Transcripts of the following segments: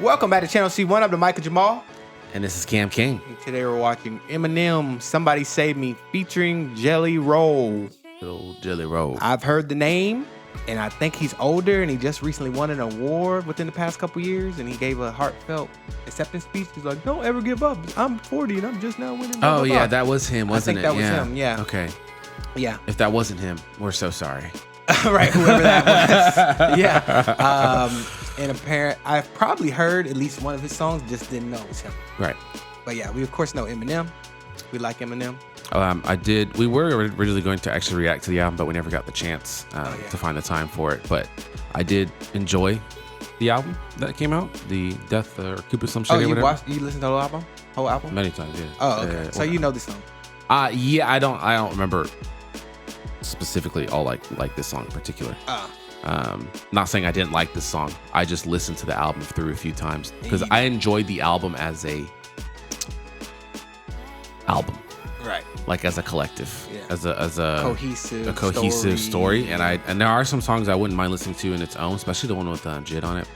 Welcome back to Channel C1. I'm Demica Jamaal. And this is Cam King. And today we're watching Eminem, Somebody Save Me, featuring Jelly Roll. Little Jelly Roll. I've heard the name, and I think he's older, and he just recently won an award within the past couple years, and he gave a heartfelt acceptance speech. He's like, don't ever give up. I'm 40, and I'm just now winning. Oh, yeah, that was him, wasn't it? I think that was him, yeah. Okay. Yeah. If that wasn't him, we're so sorry. Right, whoever that was. Yeah. And apparently, I've probably heard at least one of his songs, just didn't know it was him. Right. But yeah, we of course know Eminem. We like Eminem. I did. We were originally going to actually react to the album, but we never got the chance to find the time for it. But I did enjoy the album that came out, the Death or Cupid Some Shit. Oh, you listened to the whole album? Many times, yeah. Oh, okay. So you know this song? Yeah, I don't remember specifically all like this song in particular. Not saying I didn't like this song. I just listened to the album through a few times because I enjoyed the album as a album, right? Like as a collective, yeah. as a cohesive story. And there are some songs I wouldn't mind listening to in its own, especially the one with Jid on it.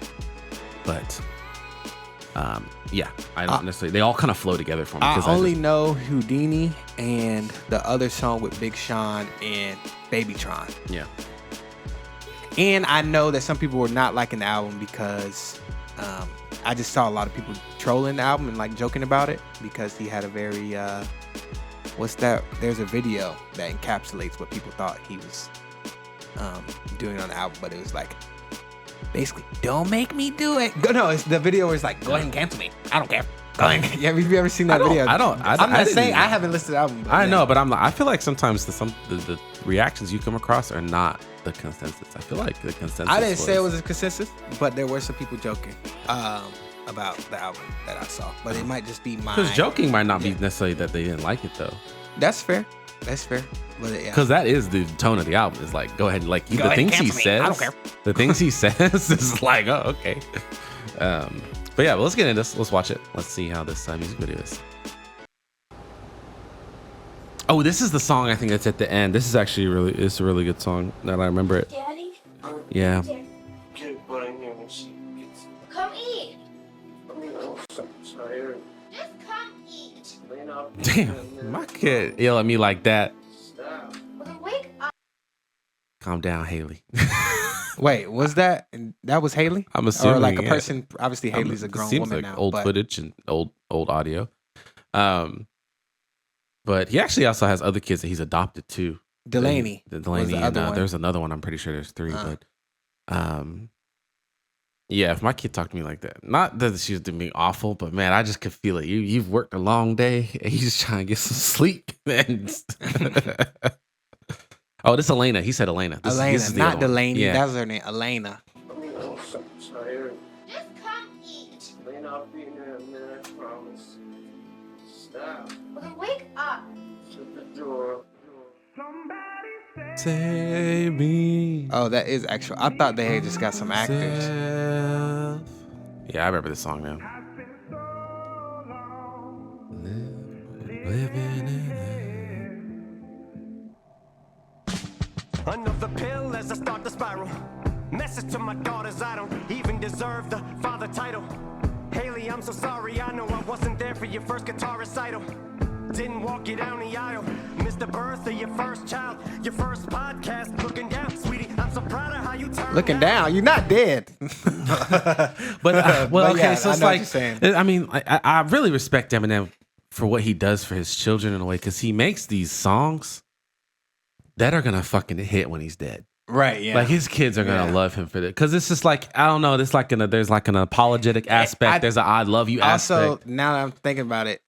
But yeah, I don't necessarily. They all kind of flow together for me. I only know Houdini and the other song with Big Sean and Babytron. Yeah. And I know that some people were not liking the album because I just saw a lot of people trolling the album and like joking about it because he had a very what's that? There's a video that encapsulates what people thought he was doing on the album, but it was like basically, don't make me do it. No, it's the video where it's like, go ahead and cancel me. I don't care. Go ahead. Yeah, have you ever seen that video? I'm not saying I haven't listened to the album. I know, but I feel like sometimes the reactions you come across are not the consensus. I feel like the consensus. I didn't say it was a consensus, but there were some people joking about the album that I saw. But it might just be mine. Because joking might not be necessarily that they didn't like it though. That's fair. That's fair. But yeah. Because that is the tone of the album. Is like, go ahead and like the things he says. I don't care. The things he says is like, oh, okay. But yeah, let's get into this. Let's watch it. Let's see how this music video is. Oh, this is the song I think that's at the end. This is actually it's a really good song that I remember it. Daddy? Yeah. Come eat. Just come eat. Damn, my kid yell at me like that. Wake up. Calm down, Haley. Wait, was that was Haley? I'm assuming, or like a person. Obviously, Haley's a grown seems woman like now. Old footage and old audio. But he actually also has other kids that he's adopted too. Delaney. Delaney, and there's another one. I'm pretty sure there's three. But yeah, if my kid talked to me like that, not that she's doing me awful, but man, I just could feel it. You've worked a long day, and he's just trying to get some sleep. Oh, this is Elena. He said Elena. This is not Delaney. Yeah. That was her name, Elena. Just come eat. Wake up. Save me. Oh, that is actual. I thought they had just got some actors. Yeah, I remember this song now. Living in Another pill as I start the spiral. Message to my daughters, I don't even deserve the father title. Haley, I'm so sorry, I know I wasn't there for your first guitar recital. Didn't walk you down the aisle. Missed the birth of your first child. Your first podcast, looking down, sweetie. I'm so proud of how you turned Looking down, you're not dead. But well, okay, yeah, so it's I know what like, you're saying. I mean, I really respect Eminem for what he does for his children in a way, because he makes these songs that are gonna fucking hit when he's dead. Right, yeah. Like his kids are gonna love him for that, because it's just like, I don't know. There's like an apologetic aspect. There's an I love you aspect. Also, now that I'm thinking about it,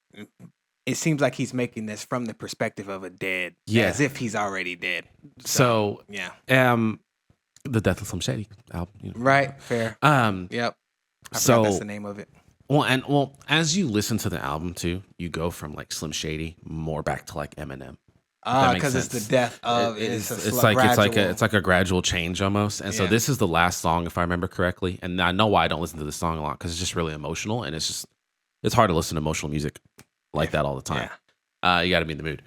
it seems like he's making this from the perspective of a dead, as if he's already dead. So yeah, the Death of Slim Shady album, you know. Right, fair. Yep. I forgot that's the name of it. Well, as you listen to the album too, you go from like Slim Shady more back to like Eminem. Because it's the death of it's like a gradual change almost. And so this is the last song, if I remember correctly. And I know why I don't listen to this song a lot, because it's just really emotional, and it's hard to listen to emotional music like that all the time. You got to be in the mood.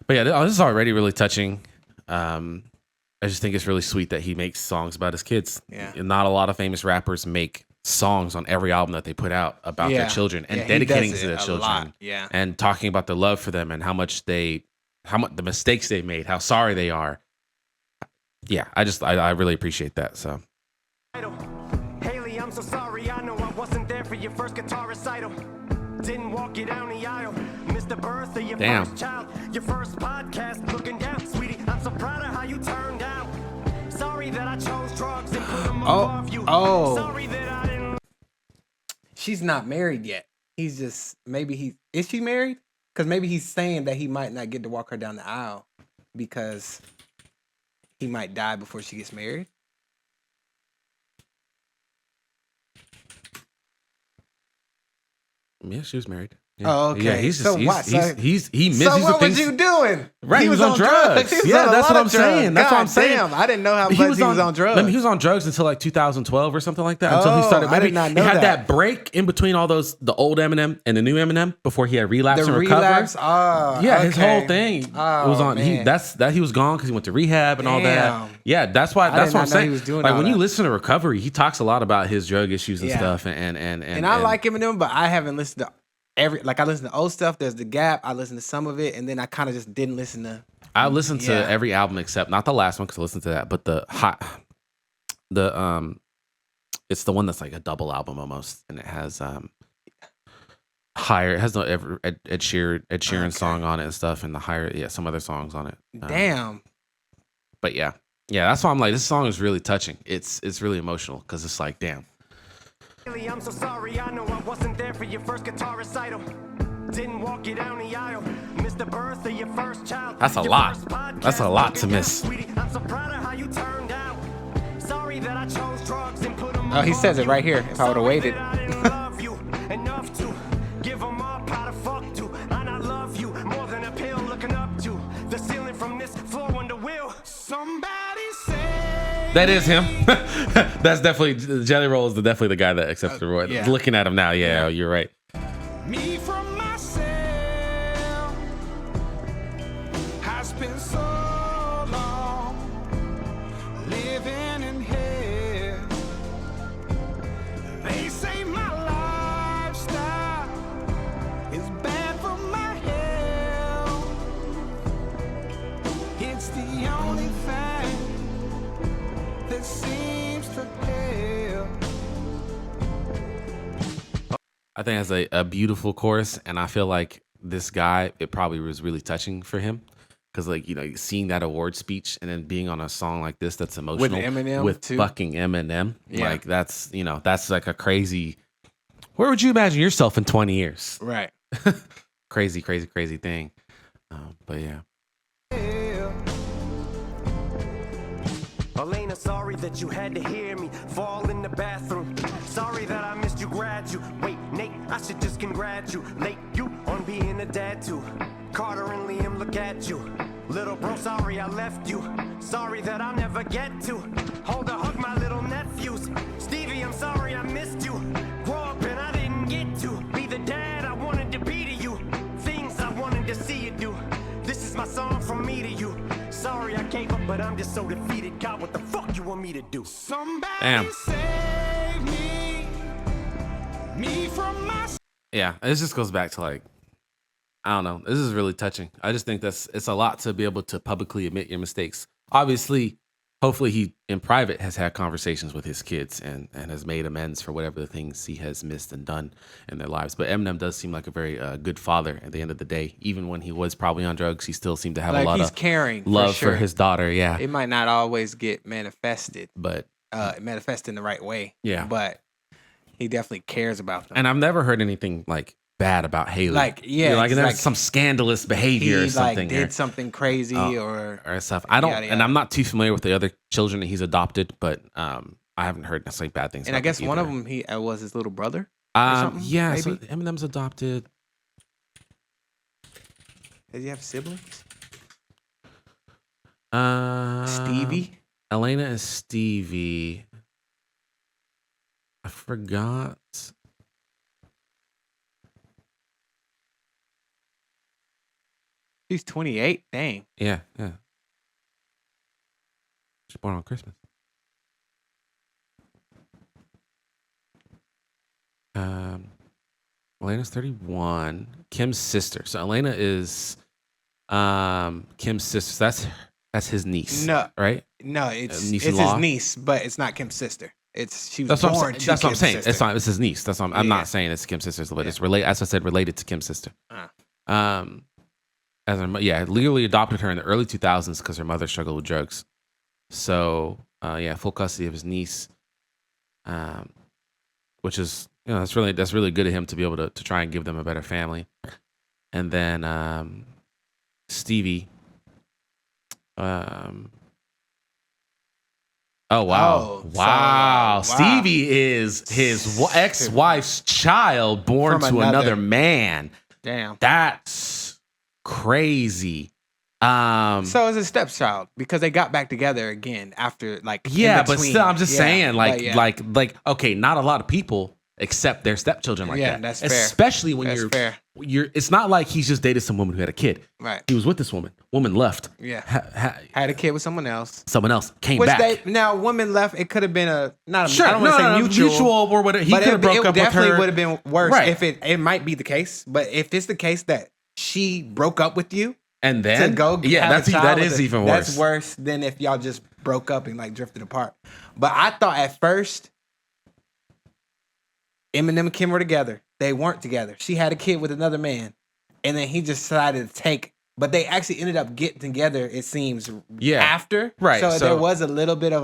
But yeah, this is already really touching. I just think it's really sweet that he makes songs about his kids. Yeah. Not a lot of famous rappers make songs on every album that they put out about their children and dedicating to their children. Yeah. And talking about their love for them and how much the mistakes they made, how sorry they are. Yeah, I really appreciate that. So Haley, I'm so sorry. I know I wasn't there for your first guitar recital. Didn't walk you down the aisle. Missed the birth of your first child. Your first podcast looking down. Sweetie, I'm so proud of how you turned out. Sorry that I chose drugs and put them above you. Sorry that I didn't. She's not married yet. He's just, is she married? Because maybe he's saying that he might not get to walk her down the aisle because he might die before she gets married. Yeah, she was married. Yeah. Oh, okay. Yeah, he's just, so what? he misses so the what things. was you doing? Right, he was on drugs. Yeah, that's what I'm saying. That's what I'm saying. Damn, I didn't know how much he was on drugs. I mean, he was on drugs until like 2012 or something like that. Until he started. I did not know he had that break in between all the old Eminem and the new Eminem before he had relapse and recover. Yeah, his whole thing was on. He was gone because he went to rehab and all that. Yeah, that's why. That's what I'm saying. He was doing like when you listen to Recovery, he talks a lot about his drug issues and stuff. And I like Eminem, but I haven't listened to. I listen to old stuff. There's The Gap. I listened to some of it, and then I kind of just didn't listen to. I listened to every album except not the last one because I listened to that, but it's the one that's like a double album almost, and it has higher. It has no Ed Sheeran song on it and stuff, and the higher some other songs on it. Damn. But yeah, that's why I'm like, this song is really touching. It's really emotional because it's like, damn. I'm so sorry, I know I wasn't there for your first guitar recital. Didn't walk you down the aisle. Missed the birth of your first child. That's a lot. That's a lot to miss. Sweetie, I'm so proud of how you turned out. Sorry that I chose drugs and put them. Oh, he says it right here. If I would have waited. I didn't love you enough to give them up how to fuck to. And I love you more than a pill looking up to the ceiling from this floor on the wheel. Somebody say that is him. That's definitely Jelly Roll is definitely the guy that accepts the reward. Yeah. Looking at him now, you're right. Me from myself has been so long living in hell. They say my lifestyle is bad for my health. It's the only thing that seems to help. I think it has a beautiful chorus, and I feel like this guy, it probably was really touching for him because, like, seeing that award speech and then being on a song like this that's emotional with Eminem with too. fucking Eminem, like that's like a crazy. Where would you imagine yourself in 20 years? Right. Crazy thing. But yeah. Elena, sorry that you had to hear me fall in the bathroom. Sorry that I missed you graduate. Nate, I should just congratulate you on being a dad too. Carter and Liam, look at you. Little bro, sorry I left you. Sorry that I'll never get to hold or hug my little nephews. Stevie, I'm sorry I missed you. Grow up and I didn't get to be the dad I wanted to be to you. Things I wanted to see you do. This is my song from me to you. Sorry I gave up, but I'm just so defeated. God, what the fuck you want me to do? Somebody save me from myself. Yeah, it just goes back to like, I don't know. This is really touching. I just think it's a lot to be able to publicly admit your mistakes. Obviously, hopefully he in private has had conversations with his kids and has made amends for whatever the things he has missed and done in their lives. But Eminem does seem like a very good father at the end of the day. Even when he was probably on drugs, he still seemed to have a lot of caring, love for his daughter. Yeah. It might not always get manifested, but manifest in the right way. Yeah. But he definitely cares about them. And I've never heard anything like bad about Haley. Like, yeah. Like there's some scandalous behavior or something. He did something crazy or stuff. I don't, and I'm not too familiar with the other children that he's adopted, but I haven't heard necessarily bad things. And I guess one of them he was his little brother. Yeah, maybe? so Eminem's adopted. Does he have siblings? Stevie. Elena is Stevie. I forgot. He's 28. Dang. Yeah. She's born on Christmas. Elena's 31. Kim's sister. So Elena is Kim's sister. That's his niece. No, right? No, it's niece his in-law? niece, but it's not Kim's sister. She was That's what I'm born saying. to That's what I'm Kim's saying. sister. It's not. It's his niece. That's what I'm Yeah. not saying it's Kim's sister, but it's related. As I said, related to Kim's sister. Legally adopted her in the early 2000s because her mother struggled with drugs. So full custody of his niece, which is that's really good of him to be able to try and give them a better family. And then Stevie. Oh wow! Wow. Stevie is his ex-wife's child born From to another- another man. Damn. That's crazy. So it's a stepchild because they got back together again after in but between. still, I'm just saying, but yeah. okay, not a lot of people accept their stepchildren like Yeah, that. that's fair. Especially when That's fair. you're. It's not like he's just dated some woman who had a kid. Right. He was with this woman. Woman left. Yeah. Had a kid with someone else. Someone else came Which back. woman left. It could have been I don't Sure, want to say mutual or whatever. He but could have broke up with definitely her. would have been worse Right. if it might be the case. But if it's the case that she broke up with you And then to go, have a child that with is her, even worse. That's worse than if y'all just broke up and drifted apart. But I thought at first Eminem and Kim were together. They weren't together. She had a kid with another man, and then he just decided to take. But they actually ended up getting together. It seems after, Right, So, so- there was a little bit of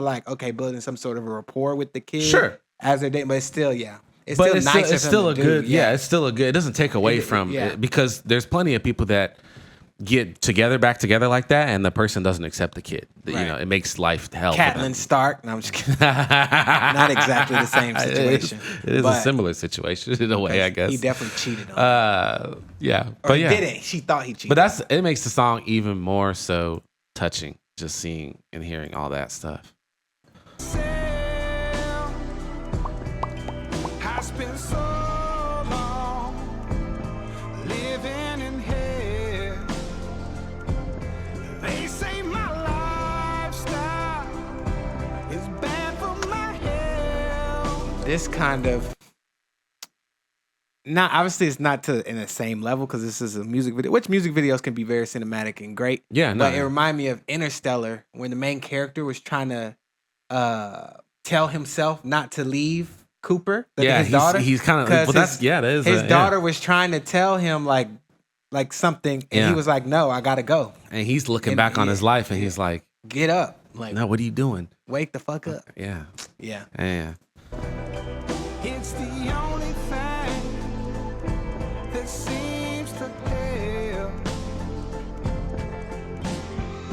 building some sort of a rapport with the kid, Sure. as they're dating. But it's still, it's But still it's nice. still, of it's him still to a do, good. Yeah, it's still a good. It doesn't take away from yeah. it because there's plenty of people that get back together like that, and the person doesn't accept the kid. You Right. know, it makes life hell. for them. Catelyn Stark. No, I'm just kidding. Not exactly the same situation. It is a but similar situation in a way, I guess. He definitely cheated on her. But Or didn't. She thought he cheated. But it makes the song even more so touching, just seeing and hearing all that stuff. Has been so long living in hell. They say my lifestyle is bad for my health. This kind of obviously it's not in the same level because this is a music video, which music videos can be very cinematic and great. Yeah, no, but it reminded me of Interstellar when the main character was trying to tell himself not to leave Cooper, his daughter. He's kind of that is his daughter was trying to tell him like something, and he was like, "No, I gotta go." And he's looking back on his life, and he's like, "Get up, no, what are you doing? Wake the fuck up." Yeah. Yeah. It's the only thing that seems to help.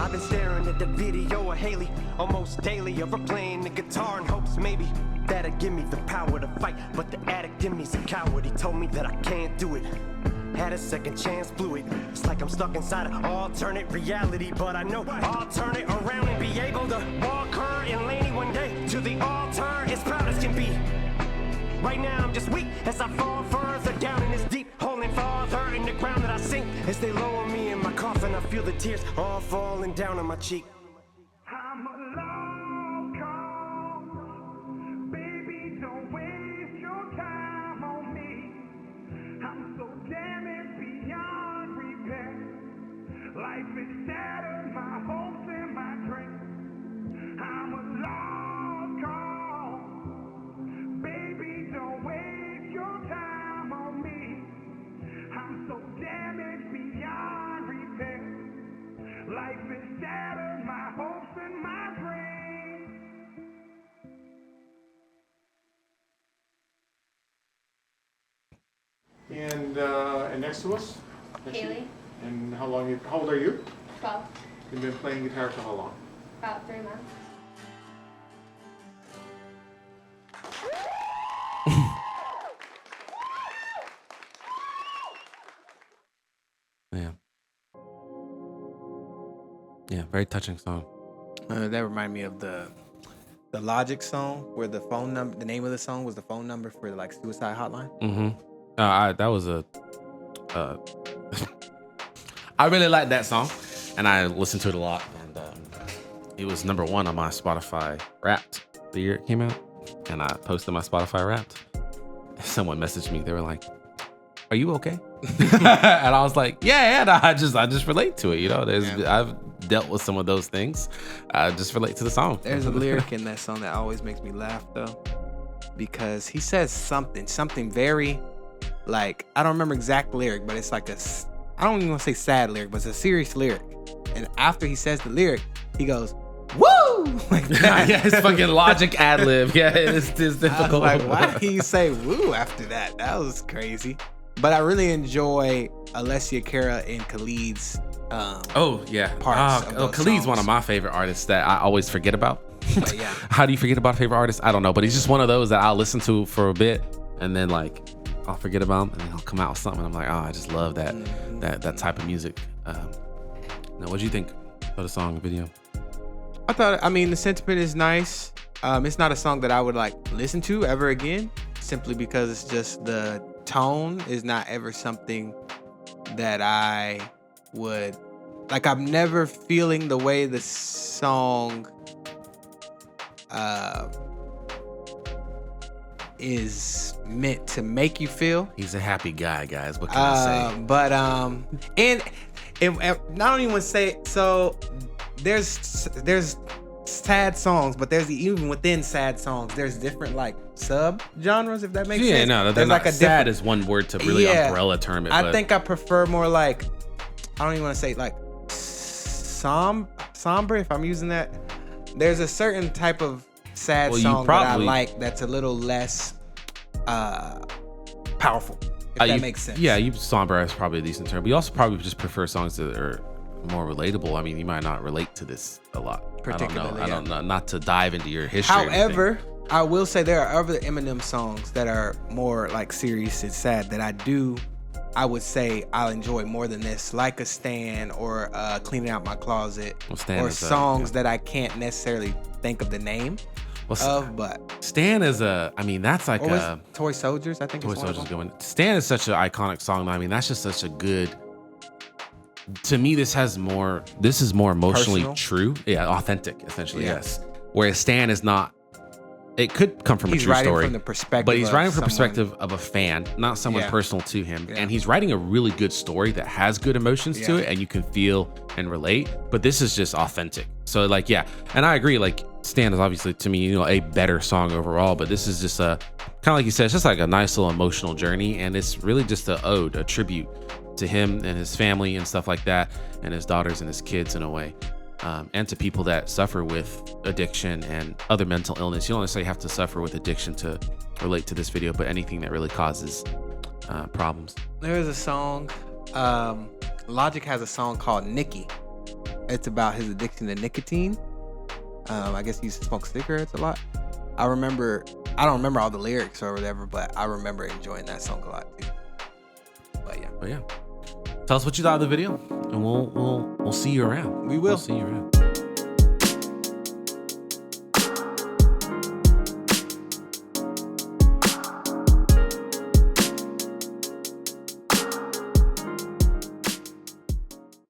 I've been staring at the video of Haley almost daily, of her playing the guitar in hopes maybe that'll give me the power to fight. But the addict in me's a coward. He told me that I can't do it. Had a second chance, blew it. It's like I'm stuck inside an alternate reality, but I know I'll turn it around and be able to walk her and Laney one day to the altar as proud as can be. Right now I'm just weak as I fall further down in this deep hole and farther in the ground that I sink. As they lower me in my coffin, I feel the tears all falling down on my cheek. I'm a long call. Baby, don't waste your time on me. I'm so damaged beyond repair. Life is shattered, my hopes and my dreams. I'm a long call. Baby, don't waste your time on me. I'm so damaged beyond repair. Life is shattered, my hopes and my dreams. And next to us? Haley, And how old are you? 12, You've been playing guitar for how long? about 3 months. Yeah, very touching song. That reminded me of the Logic song where the phone number, the name of the song was the phone number for suicide hotline. Mm-hmm. That was I really like that song, and I listened to it a lot, and it was number 1 on my Spotify Wrapped the year it came out, and I posted my Spotify Wrapped. Someone messaged me. They were like, are you okay? And I was like, yeah, and I just relate to it. You know, I've dealt with some of those things. I just relate to the song. There's a lyric in that song that always makes me laugh though, because he says something very, like, I don't remember exact lyric, but it's like I don't even want to say sad lyric, but it's a serious lyric. And after he says the lyric, he goes, woo! Like that. Yeah, it's fucking Logic ad lib. Yeah, it's difficult. I was like, why did he say woo after that? That was crazy. But I really enjoy Alessia Cara and Khalid's parts. Khalid's songs. one of my favorite artists that I always forget about. But yeah. How do you forget about a favorite artist? I don't know, but he's just one of those that I'll listen to for a bit and then like I'll forget about him and then he'll come out with something. And I'm like, oh, I just love that that type of music. Now, what do you think of the song video? I mean, the sentiment is nice. It's not a song that I would like listen to ever again, simply because it's just the tone is not ever something that I would like. I'm never feeling the way the song is meant to make you feel. He's a happy guy, guys. What can I say? But and I don't even want to say so. There's sad songs, but there's even within sad songs, there's different like sub genres, if that makes sense. Yeah, no, there's like a sad is one word to really umbrella term it. I think I prefer more like, I don't even want to say like somber, if I'm using that. There's a certain type of sad song that I like that's a little less powerful, if that makes sense. Yeah, somber is probably a decent term. But you also probably just prefer songs that are more relatable. I mean, you might not relate to this a lot. Particularly, I don't know. Not to dive into your history. However, I will say there are other Eminem songs that are more like serious and sad that I would say I'll enjoy more than this, like a Stan or Cleaning Out My Closet, or songs that I can't necessarily think of the name of, but Stan is that's like Toy Soldiers, I think. Toy Soldiers going. Stan is such an iconic song. I mean, that's just such a good. To me, this is more emotionally personal? True. Yeah, authentic, essentially, yes. Whereas Stan is not. It could come from a true story. From the perspective, but he's writing from the perspective of a fan, not someone personal to him. Yeah. And he's writing a really good story that has good emotions to it, and you can feel and relate. But this is just authentic. So like, yeah, and I agree. Like Stan is obviously to me, a better song overall. But this is just kind of like you said, it's just like a nice little emotional journey, and it's really just a ode, a tribute to him and his family and stuff like that, and his daughters and his kids in a way. And to people that suffer with addiction and other mental illness. You don't necessarily have to suffer with addiction to relate to this video, but anything that really causes problems. There is a song, Logic has a song called Nicky. It's about his addiction to nicotine. I guess he used to smoke cigarettes a lot. I don't remember all the lyrics or whatever, but I remember enjoying that song a lot too. But yeah. Tell us what you thought of the video, and we'll see you around. We will. We'll see you around.